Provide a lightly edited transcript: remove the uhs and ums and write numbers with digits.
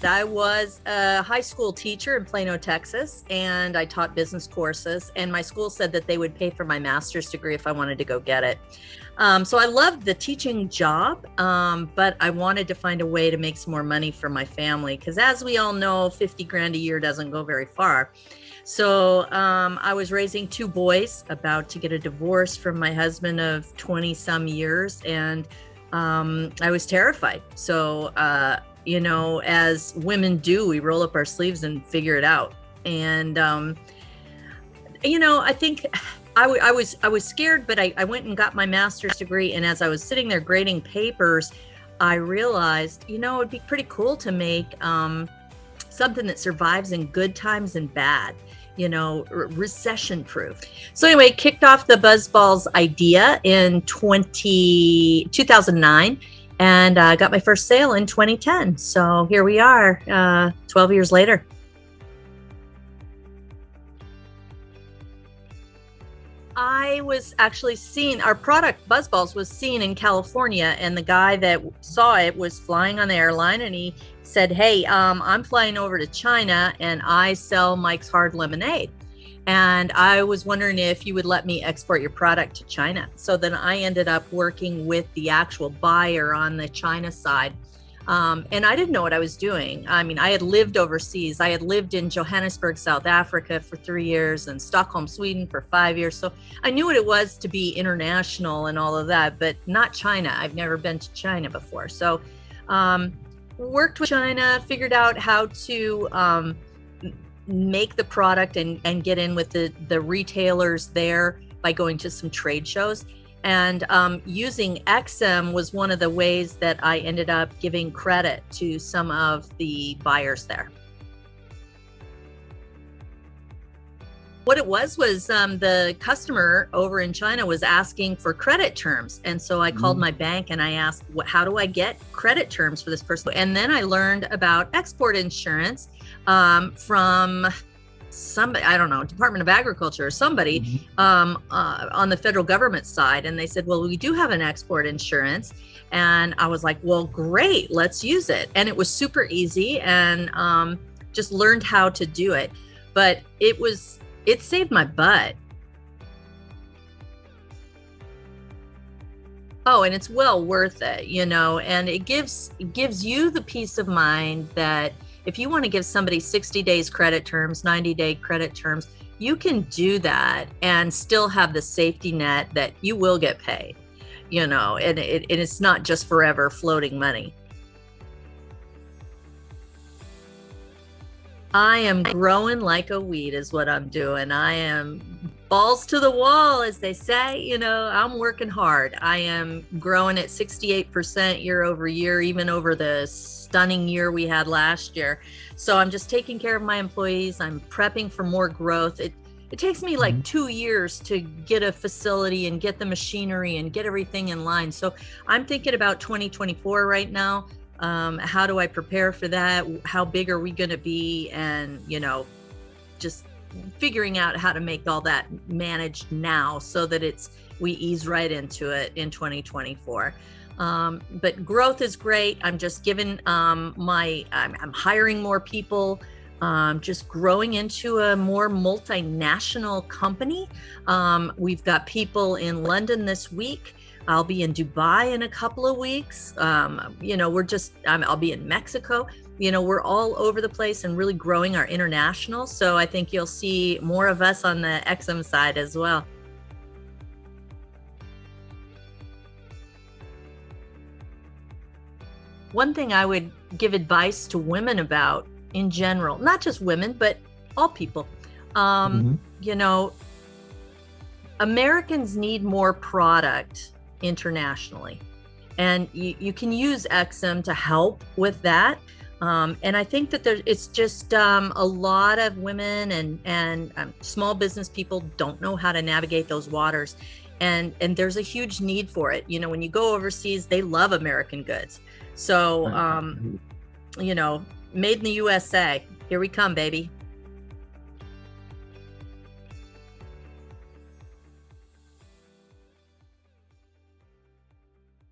I was a high school teacher in Plano, Texas, and I taught business courses, and my school said that they would pay for my master's degree if I wanted to go get it. So I loved the teaching job, but I wanted to find a way to make some more money for my family, because as we all know, 50 grand a year doesn't go very far. So I was raising two boys, about to get a divorce from my husband of 20 some years, and I was terrified. So, as women do, we roll up our sleeves and figure it out. And, I think I was scared, but I went and got my master's degree. And as I was sitting there grading papers, I realized, it'd be pretty cool to make something that survives in good times and bad, recession proof. So anyway, kicked off the BuzzBallz idea in 2009 and got my first sale in 2010. So here we are, 12 years later. I was actually seen, our product BuzzBallz was seen in California, and the guy that saw it was flying on the airline, and he said, hey, I'm flying over to China and I sell Mike's Hard Lemonade. And I was wondering if you would let me export your product to China. So then I ended up working with the actual buyer on the China side. And I didn't know what I was doing. I mean, I had lived overseas. I had lived in Johannesburg, South Africa for 3 years, and Stockholm, Sweden for 5 years. So I knew what it was to be international and all of that, but not China. I've never been to China before. So worked with China, figured out how to make the product and get in with the retailers there by going to some trade shows. And using EXIM was one of the ways that I ended up giving credit to some of the buyers there. What it was the customer over in China was asking for credit terms. And so I called my bank and I asked, how do I get credit terms for this person? And then I learned about export insurance from somebody, I don't know, Department of Agriculture or somebody on the federal government side. And they said, well, we do have an export insurance. And I was like, well, great, let's use it. And it was super easy, and just learned how to do it. But it saved my butt. Oh, and it's well worth it, and it gives you the peace of mind that if you want to give somebody 60 days credit terms, 90-day credit terms, you can do that and still have the safety net that you will get paid, and it's not just forever floating money. I am growing like a weed is what I'm doing. I am balls to the wall, as they say. I'm working hard. I am growing at 68% year over year, even over the stunning year we had last year. So I'm just taking care of my employees. I'm prepping for more growth. It takes me like 2 years to get a facility and get the machinery and get everything in line. So I'm thinking about 2024 right now. How do I prepare for that? How big are we going to be? And, just figuring out how to make all that managed now so that we ease right into it in 2024. But growth is great. I'm just giving I'm hiring more people, just growing into a more multinational company. We've got people in London this week. I'll be in Dubai in a couple of weeks. I'll be in Mexico. We're all over the place and really growing our international. So I think you'll see more of us on the EXIM side as well. One thing I would give advice to women about in general, not just women, but all people, Americans need more product internationally, and you can use EXIM to help with that. And I think that it's just a lot of women and small business people don't know how to navigate those waters, and there's a huge need for it. When you go overseas, they love American goods. So, made in the USA. Here we come, baby.